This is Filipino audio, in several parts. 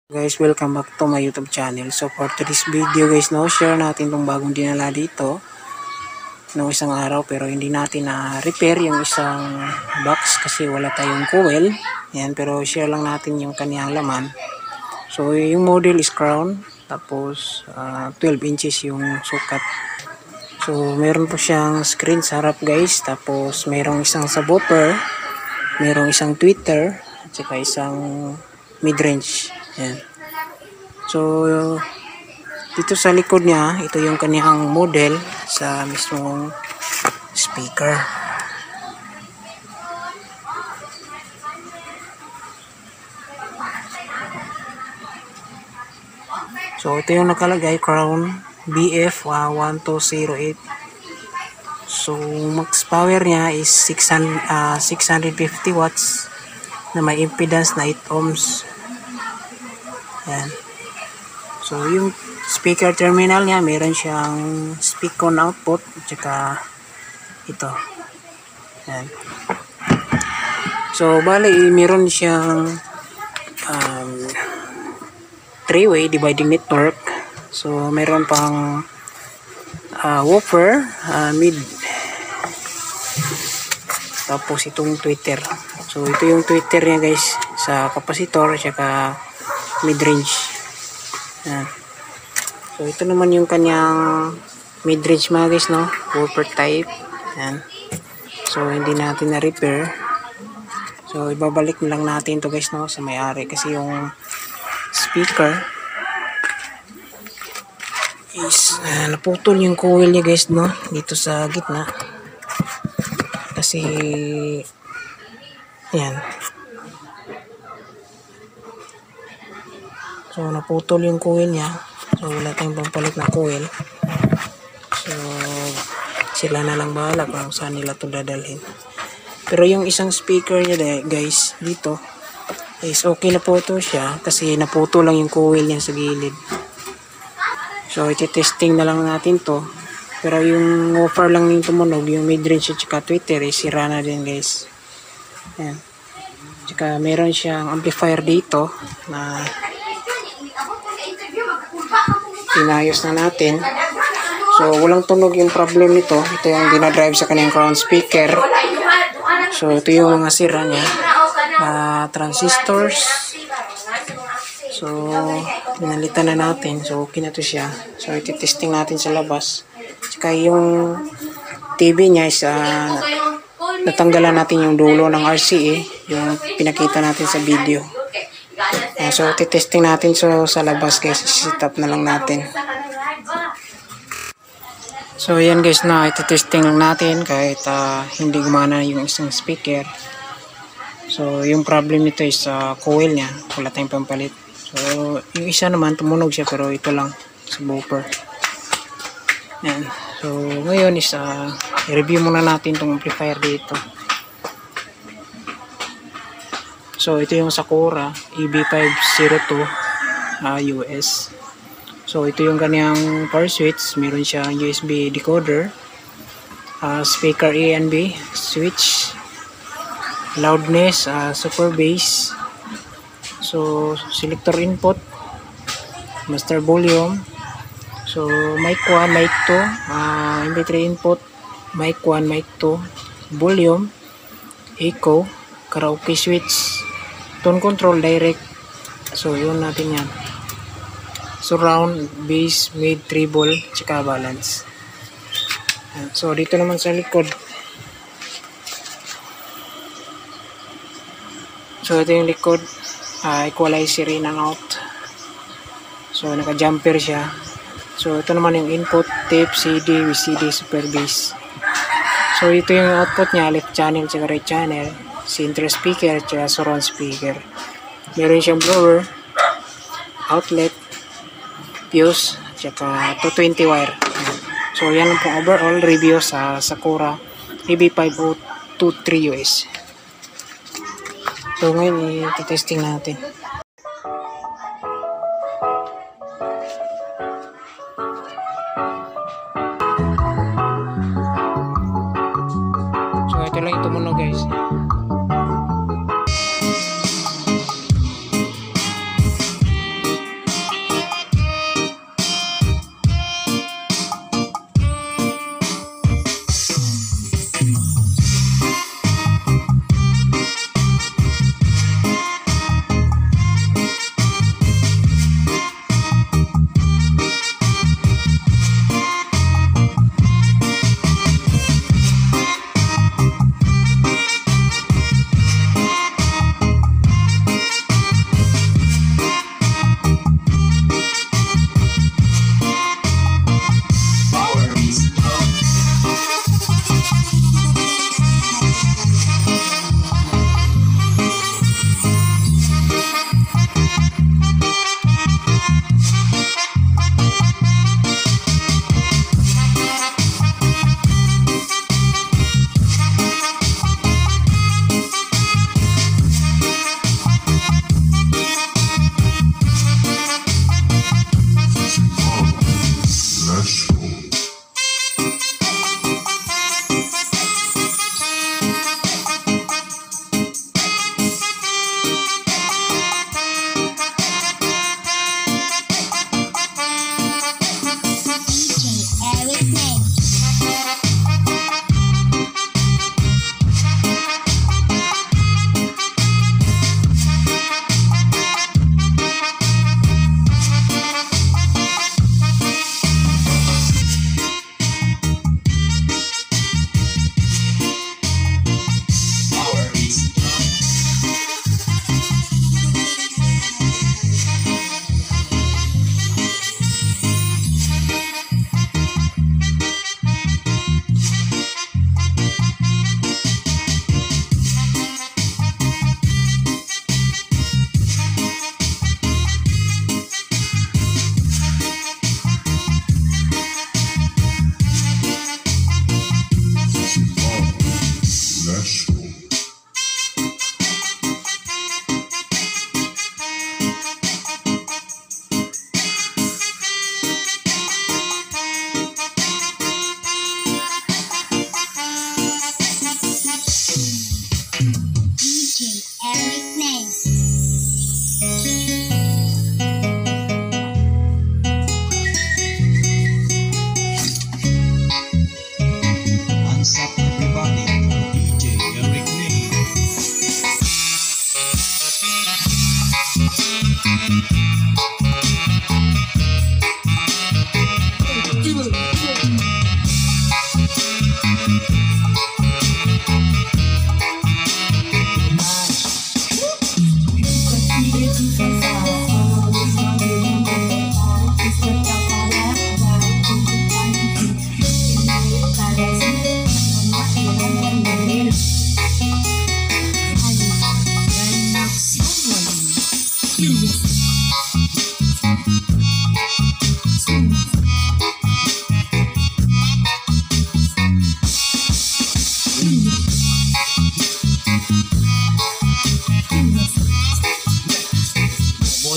Guys, welcome back to my YouTube channel. So for today's video guys, share natin tong bagong dinala dito no isang araw, pero hindi natin na repair yung isang box kasi wala tayong coil. Yan, pero share lang natin yung kaniyang laman. So yung model is crown, tapos 12 inches yung sukat. So meron po siyang screen sa harap guys, tapos merong isang subwoofer, merong isang tweeter, at saka isang mid-range. Yan. So dito sa likod niya, ito yung kaniyang model sa mismong speaker. So ito yung nakalagay, Crown BF 1208. So max power niya is 650 watts na may impedance na 8 ohms. Yan. So yung speaker terminal niya, meron siyang speak-on output at saka ito. Yan. So bali meron siyang 3-way dividing network. So meron pang woofer, mid, tapos itong tweeter. So ito yung tweeter niya guys sa capacitor at saka mid-range. Yan. So ito naman yung kanyang mid-range mga guys, no? Woofer type. Yan. So hindi natin na repair. So ibabalik na lang natin to guys, no, sa may-ari, kasi yung speaker is naputol yung coil niya guys, no, dito sa gitna. Kasi yan. So naputol yung coil niya. So wala tayong pampalit na coil. So sila na lang bahala kung saan nila to dadalhin. Pero yung isang speaker niya guys dito is okay na po to siya, kasi naputol lang yung coil niya sa gilid. So iti-testing na lang natin to. Pero yung woofer lang yung tumunog, yung mid-range at saka tweeter is sira na din guys. Yan. Tsaka meron siyang amplifier dito na inayos na natin. So walang tunog yung problem nito. Ito yung dinadrive sa kanyang crown speaker. So ito yung mga sira niya, transistors. So pinalitan na natin. So okay na to siya. So iti-testing natin sa labas. Tsaka yung TV niya is natanggalan natin yung dulo ng RCA, yung pinakita natin sa video. So iti-testing natin sa labas guys. Set up na lang natin. So yan guys, na iti-testing lang natin kahit hindi gumana yung isang speaker. So yung problem nito is coil niya, wala tayong pampalit. So yung isa naman tumunog siya, pero ito lang sa woofer. Yan. So ngayon is i-review muna natin tong amplifier dito. So ito yung Sakura EB502 US. So ito yung kanyang power switch. Meron siyang USB decoder, speaker A and B switch, loudness, super bass. So selector input, master volume. So mic 1, mic 2, MP3 input, mic 1, mic 2, volume, echo, karaoke switch, tone control direct. So yun natin yan. Surround, bass, mid, treble, tsaka balance. So dito naman sa likod, so ito yung likod, equalizer in and out. So naka jumper siya. So ito naman yung input, tape, CD, VCD, super bass. So ito yung output niya, left channel tsaka right channel, center speaker tsaka surround speaker. Meron siyang blower, outlet, fuse, tsaka 220 wire. So yan ang pong overall review sa Sakura EB5023 US. So ngayon i-testing natin. So ito lang yung tumunog guys.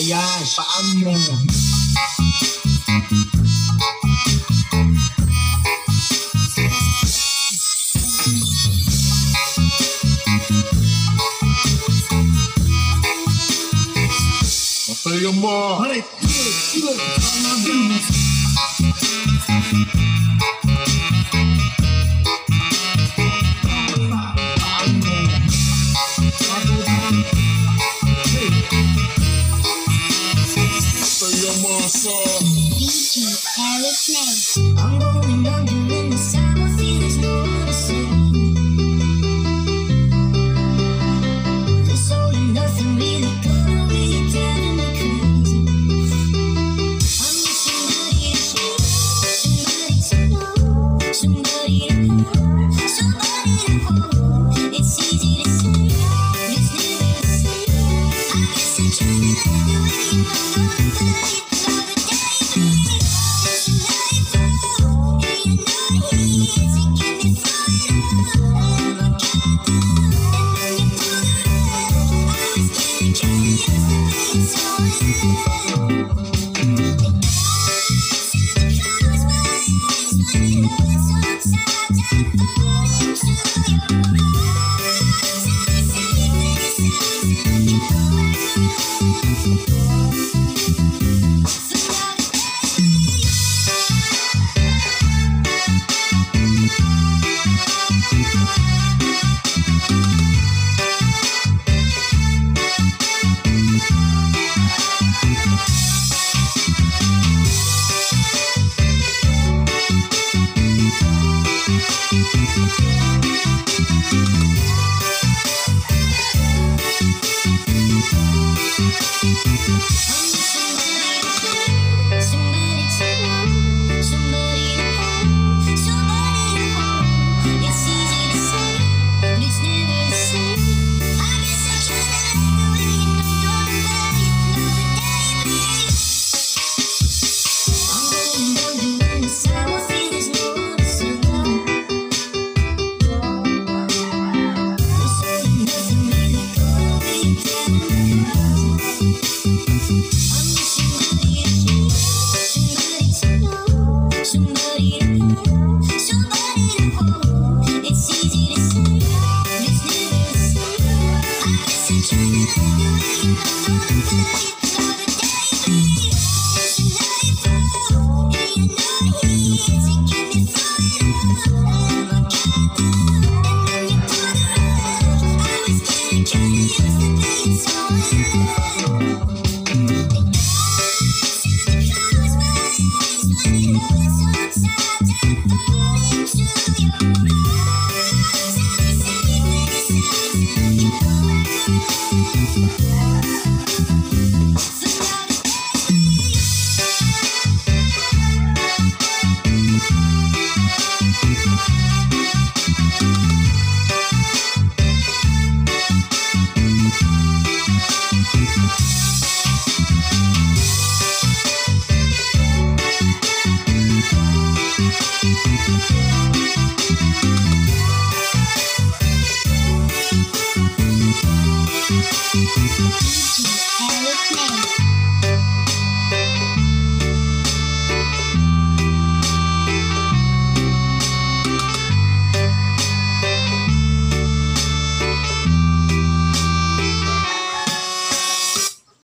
Yan, paano? Okay mo. Alright, sige. DJ Eric Name. I'm going under in the summer, feel there's no one to save. This all and nothing really gonna be driving me crazy. I need somebody to hear, somebody to know, somebody to hold, somebody to hold. It's easy to say, it's never the same. I guess I'm trying to let you in, I'm gonna play. Trying to let you in, I'm gonna play.